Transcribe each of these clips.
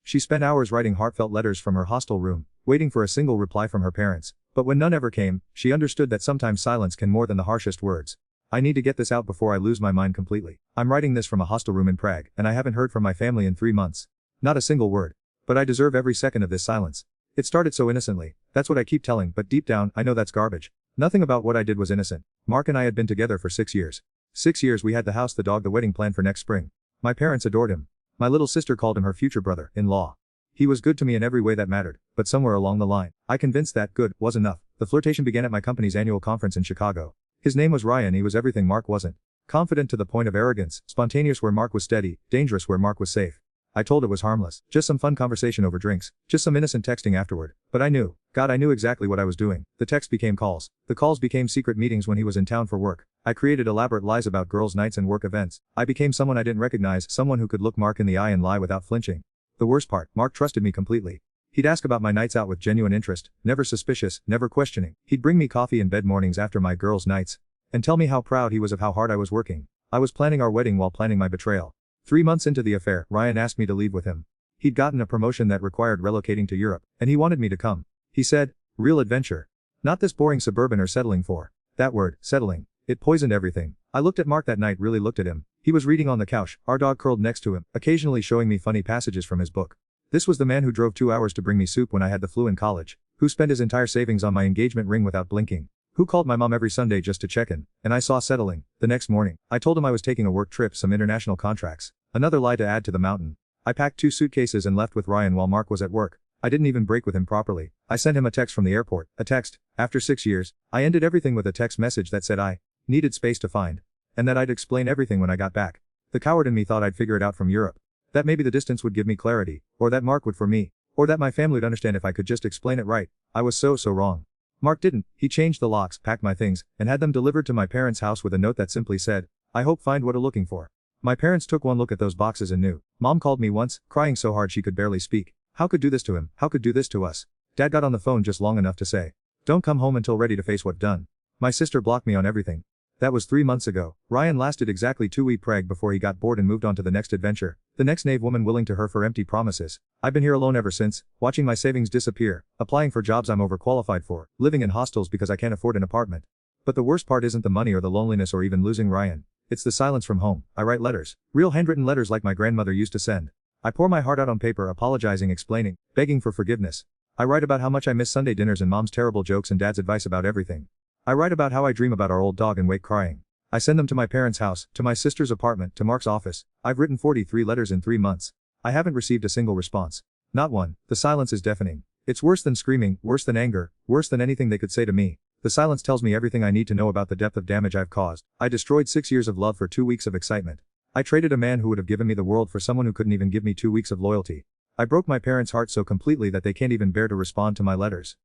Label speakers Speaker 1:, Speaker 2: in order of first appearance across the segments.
Speaker 1: She spent hours writing heartfelt letters from her hostel room, waiting for a single reply from her parents. But when none ever came, she understood that sometimes silence can more than the harshest words. I need to get this out before I lose my mind completely. I'm writing this from a hostel room in Prague, and I haven't heard from my family in 3 months. Not a single word. But I deserve every second of this silence. It started so innocently, that's what I keep telling, but deep down, I know that's garbage. Nothing about what I did was innocent. Mark and I had been together for 6 years. 6 years we had the house, the dog, the wedding planned for next spring. My parents adored him. My little sister called him her future brother-in-law. He was good to me in every way that mattered, but somewhere along the line, I convinced that good was enough. The flirtation began at my company's annual conference in Chicago. His name was Ryan, he was everything Mark wasn't. Confident to the point of arrogance, spontaneous where Mark was steady, dangerous where Mark was safe. I told it was harmless, just some fun conversation over drinks, just some innocent texting afterward. But I knew, God, I knew exactly what I was doing. The text became calls. The calls became secret meetings when he was in town for work. I created elaborate lies about girls' nights and work events. I became someone I didn't recognize, someone who could look Mark in the eye and lie without flinching. The worst part, Mark trusted me completely. He'd ask about my nights out with genuine interest, never suspicious, never questioning. He'd bring me coffee in bed mornings after my girls' nights, and tell me how proud he was of how hard I was working. I was planning our wedding while planning my betrayal. 3 months into the affair, Ryan asked me to leave with him. He'd gotten a promotion that required relocating to Europe, and he wanted me to come. He said, real adventure. Not this boring suburban or settling for. That word, settling. It poisoned everything. I looked at Mark that night, really looked at him. He was reading on the couch, our dog curled next to him, occasionally showing me funny passages from his book. This was the man who drove 2 hours to bring me soup when I had the flu in college, who spent his entire savings on my engagement ring without blinking, who called my mom every Sunday just to check in, and I saw settling. The next morning, I told him I was taking a work trip, some international contracts. Another lie to add to the mountain. I packed 2 suitcases and left with Ryan while Mark was at work. I didn't even break with him properly. I sent him a text from the airport, a text. After 6 years, I ended everything with a text message that said I needed space to find, and that I'd explain everything when I got back. The coward in me thought I'd figure it out from Europe. That maybe the distance would give me clarity, or that Mark would for me, or that my family would understand if I could just explain it right. I was so wrong. Mark didn't. He changed the locks, packed my things, and had them delivered to my parents' house with a note that simply said, I hope find what you're looking for. My parents took one look at those boxes and knew. Mom called me once, crying so hard she could barely speak. How could do this to him? How could do this to us? Dad got on the phone just long enough to say, don't come home until ready to face what's done. My sister blocked me on everything. That was 3 months ago. Ryan lasted exactly 2 weeks Prague before he got bored and moved on to the next adventure. The next knave woman willing to her for empty promises. I've been here alone ever since, watching my savings disappear, applying for jobs I'm overqualified for, living in hostels because I can't afford an apartment. But the worst part isn't the money or the loneliness or even losing Ryan. It's the silence from home. I write letters. Real handwritten letters like my grandmother used to send. I pour my heart out on paper, apologizing, explaining, begging for forgiveness. I write about how much I miss Sunday dinners and Mom's terrible jokes and Dad's advice about everything. I write about how I dream about our old dog and wake crying. I send them to my parents' house, to my sister's apartment, to Mark's office. I've written 43 letters in 3 months. I haven't received a single response. Not one. The silence is deafening. It's worse than screaming, worse than anger, worse than anything they could say to me. The silence tells me everything I need to know about the depth of damage I've caused. I destroyed 6 years of love for 2 weeks of excitement. I traded a man who would have given me the world for someone who couldn't even give me 2 weeks of loyalty. I broke my parents' heart so completely that they can't even bear to respond to my letters.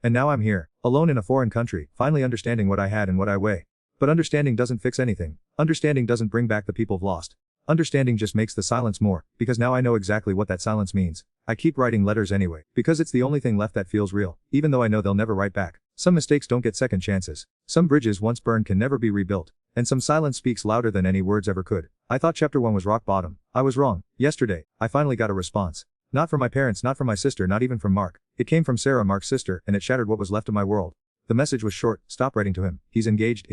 Speaker 1: And now I'm here, alone in a foreign country, finally understanding what I had and what I weigh. But understanding doesn't fix anything. Understanding doesn't bring back the people I've lost. Understanding just makes the silence more, because now I know exactly what that silence means. I keep writing letters anyway, because it's the only thing left that feels real, even though I know they'll never write back. Some mistakes don't get second chances. Some bridges once burned can never be rebuilt. And some silence speaks louder than any words ever could. I thought chapter 1 was rock bottom. I was wrong. Yesterday, I finally got a response. Not from my parents, not from my sister, not even from Mark. It came from Sarah, Mark's sister, and it shattered what was left of my world. The message was short: stop writing to him. He's engaged.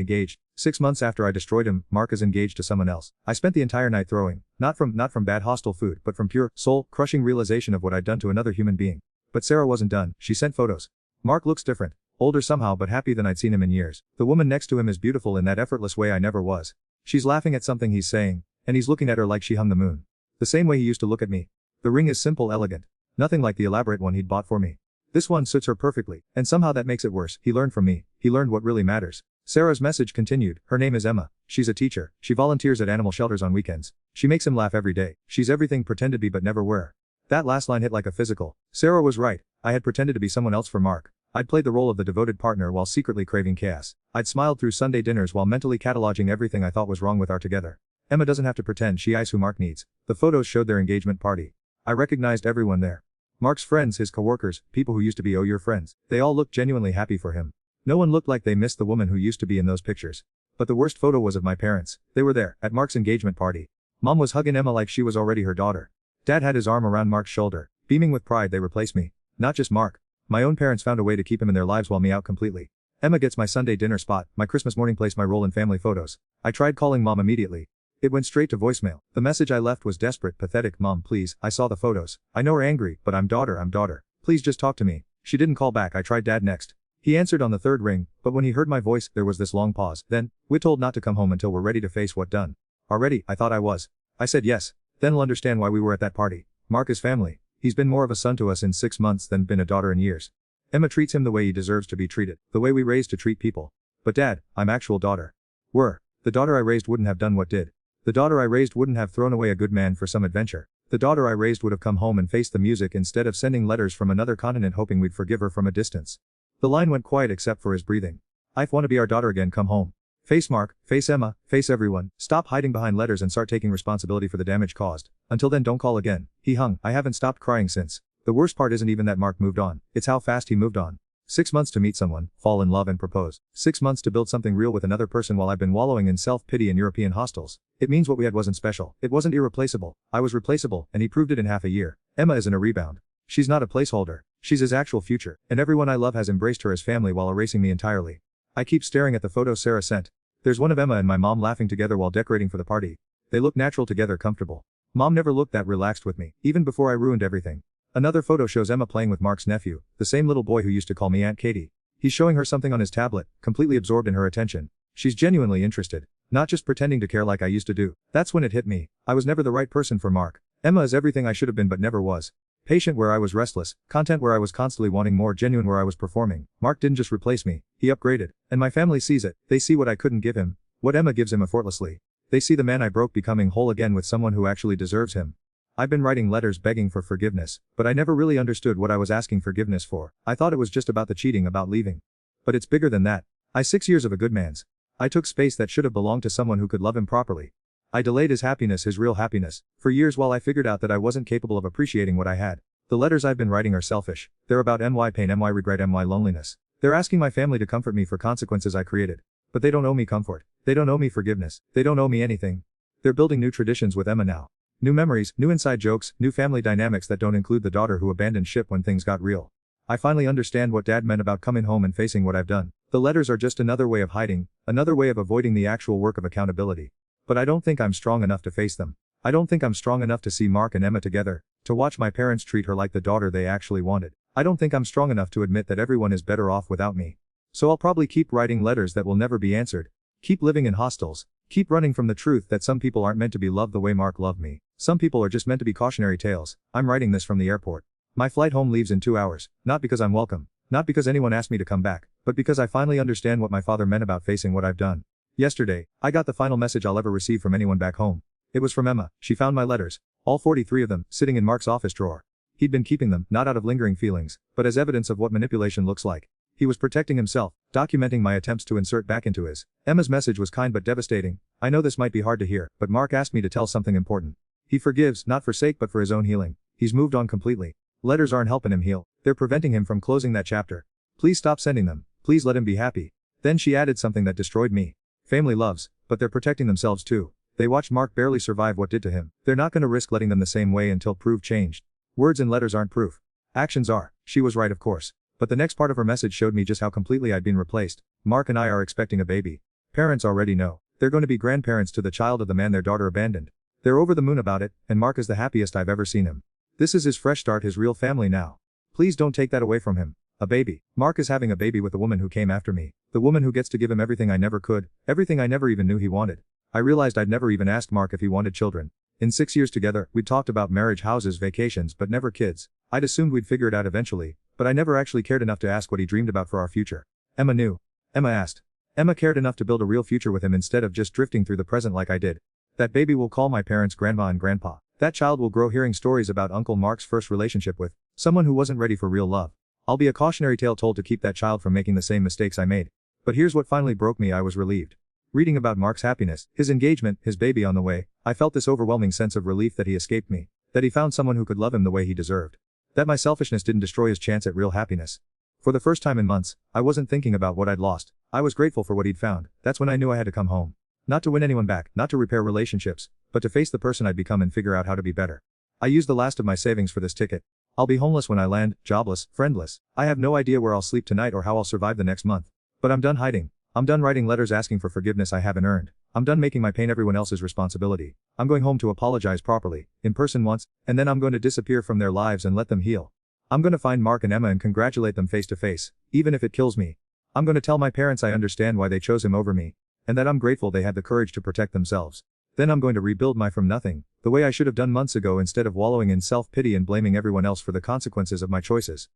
Speaker 1: 6 months after I destroyed him, Mark is engaged to someone else. I spent the entire night throwing, not from bad hostile food, but from pure, soul-crushing realization of what I'd done to another human being. But Sarah wasn't done. She sent photos. Mark looks different. Older somehow, but happier than I'd seen him in years. The woman next to him is beautiful in that effortless way I never was. She's laughing at something he's saying, and he's looking at her like she hung the moon. The same way he used to look at me. The ring is simple, elegant. Nothing like the elaborate one he'd bought for me. This one suits her perfectly, and somehow that makes it worse. He learned from me. He learned what really matters. Sarah's message continued. Her name is Emma. She's a teacher. She volunteers at animal shelters on weekends. She makes him laugh every day. She's everything pretend to be but never were. That last line hit like a physical. Sarah was right. I had pretended to be someone else for Mark. I'd played the role of the devoted partner while secretly craving chaos. I'd smiled through Sunday dinners while mentally cataloging everything I thought was wrong with our together. Emma doesn't have to pretend, she is who Mark needs. The photos showed their engagement party. I recognized everyone there. Mark's friends, his coworkers, people who used to be your friends. They all looked genuinely happy for him. No one looked like they missed the woman who used to be in those pictures. But the worst photo was of my parents. They were there, at Mark's engagement party. Mom was hugging Emma like she was already her daughter. Dad had his arm around Mark's shoulder. Beaming with pride, they replace me. Not just Mark. My own parents found a way to keep him in their lives while me out completely. Emma gets my Sunday dinner spot, my Christmas morning place, my role in family photos. I tried calling mom immediately. It went straight to voicemail. The message I left was desperate, pathetic. Mom, please, I saw the photos. I know we're angry, but I'm daughter. Please just talk to me. She didn't call back. I tried dad next. He answered on the third ring, but when he heard my voice, there was this long pause. Then, we're told not to come home until we're ready to face what done. Already, I thought I was. I said yes. Then he'll understand why we were at that party. Mark is family. He's been more of a son to us in 6 months than been a daughter in years. Emma treats him the way he deserves to be treated, the way we raised to treat people. But dad, I'm actual daughter. The daughter I raised wouldn't have done what did. The daughter I raised wouldn't have thrown away a good man for some adventure. The daughter I raised would have come home and faced the music instead of sending letters from another continent hoping we'd forgive her from a distance. The line went quiet except for his breathing. I want to be our daughter again. Come home. Face Mark, face Emma, face everyone. Stop hiding behind letters and start taking responsibility for the damage caused. Until then, don't call again. He hung. I haven't stopped crying since. The worst part isn't even that Mark moved on. It's how fast he moved on. 6 months to meet someone, fall in love and propose. 6 months to build something real with another person while I've been wallowing in self-pity in European hostels. It means what we had wasn't special. It wasn't irreplaceable. I was replaceable, and he proved it in half a year. Emma isn't a rebound. She's not a placeholder. She's his actual future, and everyone I love has embraced her as family while erasing me entirely. I keep staring at the photos Sarah sent. There's one of Emma and my mom laughing together while decorating for the party. They look natural together, comfortable. Mom never looked that relaxed with me, even before I ruined everything. Another photo shows Emma playing with Mark's nephew, the same little boy who used to call me Aunt Katie. He's showing her something on his tablet, completely absorbed in her attention. She's genuinely interested, not just pretending to care like I used to do. That's when it hit me. I was never the right person for Mark. Emma is everything I should have been but never was. Patient where I was restless, content where I was constantly wanting more, genuine where I was performing. Mark didn't just replace me, he upgraded. And my family sees it. They see what I couldn't give him, what Emma gives him effortlessly. They see the man I broke becoming whole again with someone who actually deserves him. I've been writing letters begging for forgiveness, but I never really understood what I was asking forgiveness for. I thought it was just about the cheating, about leaving. But it's bigger than that. 6 years of a good man's. I took space that should have belonged to someone who could love him properly. I delayed his happiness, his real happiness, for years while I figured out that I wasn't capable of appreciating what I had. The letters I've been writing are selfish. They're about my pain, my regret, my loneliness. They're asking my family to comfort me for consequences I created. But they don't owe me comfort. They don't owe me forgiveness. They don't owe me anything. They're building new traditions with Emma now. New memories, new inside jokes, new family dynamics that don't include the daughter who abandoned ship when things got real. I finally understand what dad meant about coming home and facing what I've done. The letters are just another way of hiding, another way of avoiding the actual work of accountability. But I don't think I'm strong enough to face them. I don't think I'm strong enough to see Mark and Emma together, to watch my parents treat her like the daughter they actually wanted. I don't think I'm strong enough to admit that everyone is better off without me. So I'll probably keep writing letters that will never be answered. Keep living in hostels. Keep running from the truth that some people aren't meant to be loved the way Mark loved me. Some people are just meant to be cautionary tales. I'm writing this from the airport. My flight home leaves in 2 hours, not because I'm welcome, not because anyone asked me to come back, but because I finally understand what my father meant about facing what I've done. Yesterday, I got the final message I'll ever receive from anyone back home. It was from Emma. She found my letters, all 43 of them, sitting in Mark's office drawer. He'd been keeping them, not out of lingering feelings, but as evidence of what manipulation looks like. He was protecting himself, documenting my attempts to insert back into his. Emma's message was kind but devastating. I know this might be hard to hear, but Mark asked me to tell something important. He forgives, not for sake but for his own healing. He's moved on completely. Letters aren't helping him heal. They're preventing him from closing that chapter. Please stop sending them. Please let him be happy. Then she added something that destroyed me. Family loves, but they're protecting themselves too. They watched Mark barely survive what did to him. They're not gonna risk letting them the same way until proof changed. Words and letters aren't proof. Actions are. She was right, of course. But the next part of her message showed me just how completely I'd been replaced. Mark and I are expecting a baby. Parents already know. They're going to be grandparents to the child of the man their daughter abandoned. They're over the moon about it, and Mark is the happiest I've ever seen him. This is his fresh start, his real family now. Please don't take that away from him. A baby. Mark is having a baby with the woman who came after me. The woman who gets to give him everything I never could, everything I never even knew he wanted. I realized I'd never even asked Mark if he wanted children. In 6 years together, we'd talked about marriage, houses, vacations, but never kids. I'd assumed we'd figure it out eventually, but I never actually cared enough to ask what he dreamed about for our future. Emma knew. Emma asked. Emma cared enough to build a real future with him instead of just drifting through the present like I did. That baby will call my parents grandma and grandpa. That child will grow hearing stories about Uncle Mark's first relationship with someone who wasn't ready for real love. I'll be a cautionary tale told to keep that child from making the same mistakes I made. But here's what finally broke me. I was relieved. Reading about Mark's happiness, his engagement, his baby on the way, I felt this overwhelming sense of relief that he escaped me. That he found someone who could love him the way he deserved. That my selfishness didn't destroy his chance at real happiness. For the first time in months, I wasn't thinking about what I'd lost. I was grateful for what he'd found. That's when I knew I had to come home. Not to win anyone back, not to repair relationships, but to face the person I'd become and figure out how to be better. I used the last of my savings for this ticket. I'll be homeless when I land, jobless, friendless. I have no idea where I'll sleep tonight or how I'll survive the next month. But I'm done hiding. I'm done writing letters asking for forgiveness I haven't earned. I'm done making my pain everyone else's responsibility. I'm going home to apologize properly, in person once, and then I'm going to disappear from their lives and let them heal. I'm going to find Mark and Emma and congratulate them face to face, even if it kills me. I'm going to tell my parents I understand why they chose him over me, and that I'm grateful they had the courage to protect themselves. Then I'm going to rebuild my from nothing, the way I should have done months ago instead of wallowing in self-pity and blaming everyone else for the consequences of my choices.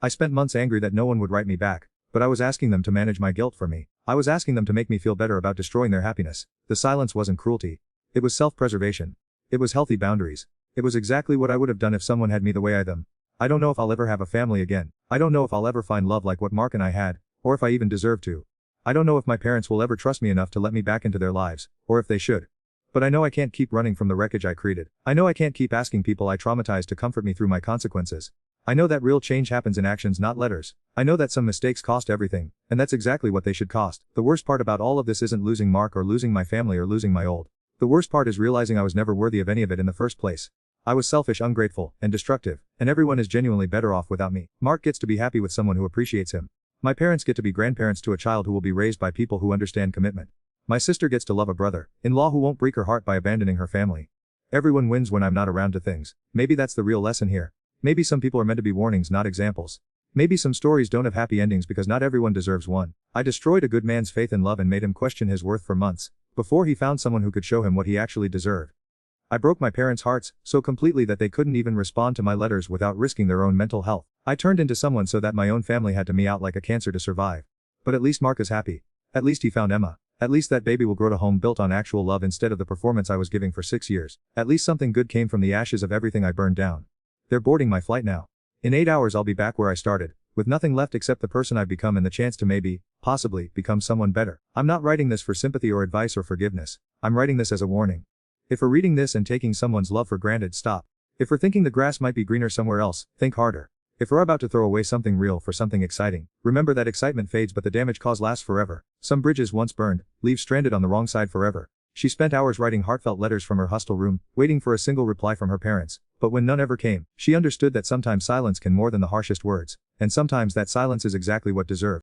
Speaker 1: I spent months angry that no one would write me back, but I was asking them to manage my guilt for me. I was asking them to make me feel better about destroying their happiness. The silence wasn't cruelty. It was self-preservation. It was healthy boundaries. It was exactly what I would have done if someone had me the way I them. I don't know if I'll ever have a family again. I don't know if I'll ever find love like what Mark and I had, or if I even deserve to. I don't know if my parents will ever trust me enough to let me back into their lives, or if they should. But I know I can't keep running from the wreckage I created. I know I can't keep asking people I traumatized to comfort me through my consequences. I know that real change happens in actions, not letters. I know that some mistakes cost everything, and that's exactly what they should cost. The worst part about all of this isn't losing Mark or losing my family or losing my old. The worst part is realizing I was never worthy of any of it in the first place. I was selfish, ungrateful, and destructive, and everyone is genuinely better off without me. Mark gets to be happy with someone who appreciates him. My parents get to be grandparents to a child who will be raised by people who understand commitment. My sister gets to love a brother-in-law who won't break her heart by abandoning her family. Everyone wins when I'm not around to things. Maybe that's the real lesson here. Maybe some people are meant to be warnings, not examples. Maybe some stories don't have happy endings because not everyone deserves one. I destroyed a good man's faith in love and made him question his worth for months, before he found someone who could show him what he actually deserved. I broke my parents' hearts, so completely that they couldn't even respond to my letters without risking their own mental health. I turned into someone so that my own family had to me out like a cancer to survive. But at least Mark is happy. At least he found Emma. At least that baby will grow to home built on actual love instead of the performance I was giving for 6 years. At least something good came from the ashes of everything I burned down. They're boarding my flight now. In 8 hours I'll be back where I started, with nothing left except the person I've become and the chance to maybe, possibly, become someone better. I'm not writing this for sympathy or advice or forgiveness. I'm writing this as a warning. If we're reading this and taking someone's love for granted, stop. If we're thinking the grass might be greener somewhere else, think harder. If we're about to throw away something real for something exciting, remember that excitement fades but the damage caused lasts forever. Some bridges once burned, leave stranded on the wrong side forever. She spent hours writing heartfelt letters from her hostel room, waiting for a single reply from her parents, but when none ever came, she understood that sometimes silence can more than the harshest words, and sometimes that silence is exactly what deserved.